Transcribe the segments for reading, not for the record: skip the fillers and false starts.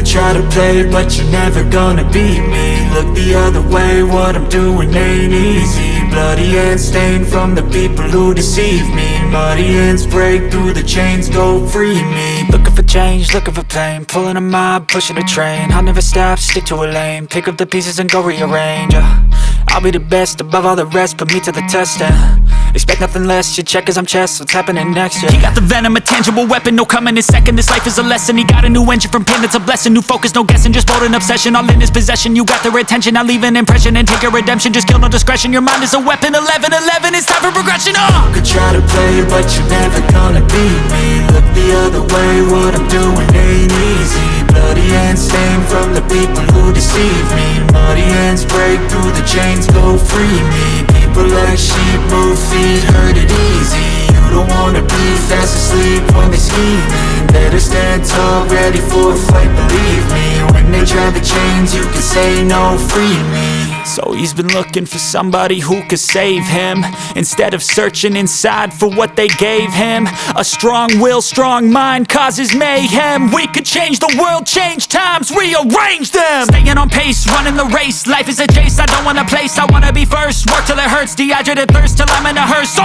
try to play, but you're never gonna beat me. Look the other way, what I'm doing ain't easy. Bloody hands stained from the people who deceive me. Muddy hands break through the chains, go free me. Looking for change, looking for pain, pulling a mob, pushing a train. I'll never stop, stick to a lane, pick up the pieces and go rearrange. I'll be the best above all the rest, put me to the test and expect nothing less, your check is I'm chess, what's happening next, yeah. He got the venom, a tangible weapon, no coming in second. This life is a lesson, he got a new engine from pain, it's a blessing. New focus, no guessing, just bold and obsession, all in his possession. You got their attention, I'll leave an impression and take your redemption. Just kill, no discretion, your mind is a weapon. 11-11, it's time for progression, You could try to play, but you're never gonna beat me. Look the other way, what I'm doing ain't easy. Bloody hands stained from the people who deceive me. Muddy hands break through the chains, go free me. People like sheep, move feet, hurt it easy. You don't wanna be fast asleep when they scheming. Better stand tall, ready for a fight, believe me. When they try the chains, you can say no, free me. So he's been looking for somebody who could save him, instead of searching inside for what they gave him. A strong will, strong mind causes mayhem. We could change the world, change times, rearrange them. Staying on pace, running the race, life is a chase. I don't want a place, I wanna be first. Work till it hurts, dehydrated thirst till I'm in a hearse.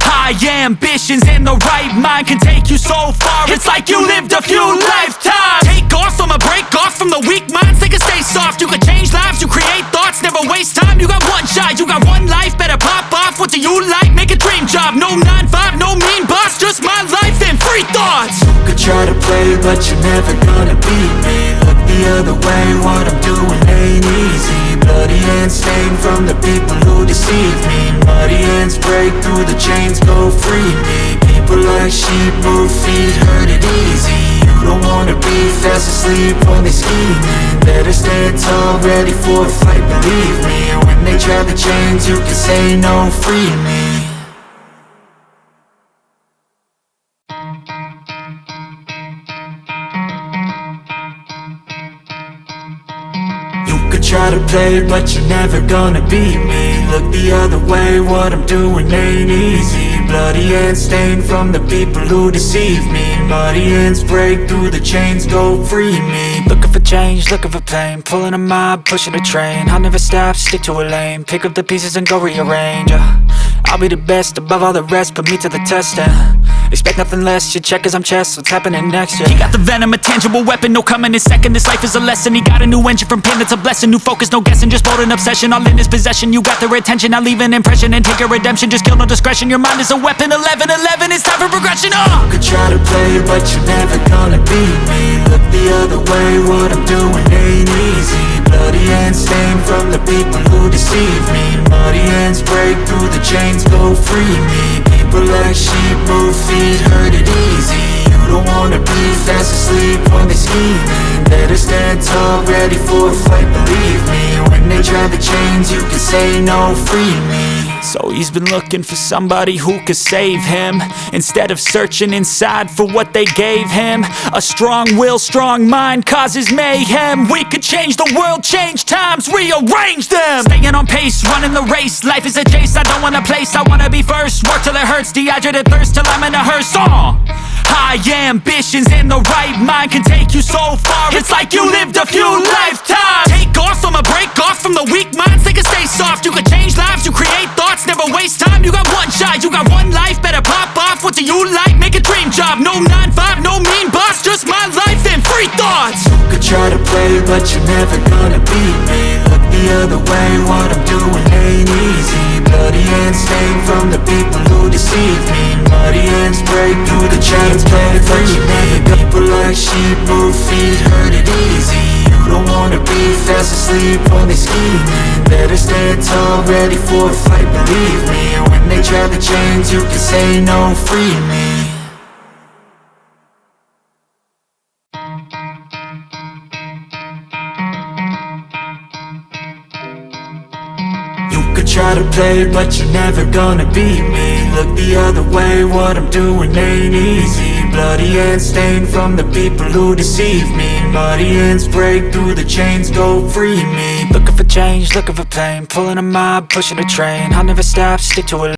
High ambitions in the right mind can take you so far. It's like you lived a few lifetimes. Take off, I'ma break off from the weak minds. They can stay soft, you can change lives, you create thoughts, never waste time. You got one shot, you got one life, better pop off. What do you like? Make a dream job. No 9-5, no mean boss, just my life and free thoughts. You could try to play, but you're never gonna beat me. Look the other way, what I'm doing ain't easy. Bloody hands stained from the people who deceive me. Muddy hands break through the chains, go free me. People like sheep, move feet, hurt it easy. You don't wanna be fast asleep when they scheming. Better stand tall, ready for a fight, believe me. When they try the chains, you can say no, free me. Try to play, but you're never gonna beat me. Look the other way, what I'm doing ain't easy. Bloody hands stained from the people who deceive me. Muddy hands break through the chains, go free me. Looking for change, looking for pain, pulling a mob, pushing a train. I'll never stop, stick to a lane, pick up the pieces and go rearrange. I'll be the best above all the rest, put me to the test and expect nothing less, your check is I'm chess, what's happening next, yeah. He got the venom, a tangible weapon, no coming in second. This life is a lesson, he got a new engine from pain, it's a blessing. New focus, no guessing, just bold and obsession, all in his possession. You got their attention, I'll leave an impression and take your redemption. Just kill, no discretion, your mind is a weapon. 11-11, it's time for progression, You could try to play, but you're never gonna beat me. Look the other way, what I'm doing ain't easy. Bloody hands stained from the people who deceive me. Muddy hands break through the chains, go free me. People like sheep, move feet, hurt it easy. You don't wanna be fast asleep when they scheming. Better stand tall, ready for a fight, believe me. When they try the chains, you can say no, free me. So he's been looking for somebody who could save him, instead of searching inside for what they gave him. A strong will, strong mind causes mayhem. We could change the world, change times, rearrange them. Staying on pace, running the race, life is a chase. I don't want a place, I wanna be first. Work till it hurts, dehydrated thirst till I'm in a hearse. High ambitions in the right mind can take you so far. It's like you lived a few lifetimes. Take off, I'ma break off from the weak minds. They can stay soft, you can change lives, you create thoughts, never waste time. You got one shot, you got one life, better pop off. What do you like? Make a dream job. No 9-5, no mean boss, just my life and free thoughts. You could try to play, but you're never gonna beat me. Look the other way, what I'm doing ain't easy. Bloody hands stained from the people who deceive me. Muddy hands break through the chains, play free me. People like sheep, move feet, hurt it easy. You don't wanna be fast asleep when they scheming. Better stand tall, ready for a fight, believe me. When they try the chains, you can say no, free me. Try to play, but you're never gonna beat me. Look the other way, what I'm doing ain't easy. Bloody hands stained from the people who deceive me. Muddy hands break through the chains, go free me. Looking for change, looking for pain, pulling a mob, pushing a train. I'll never stop, stick to it.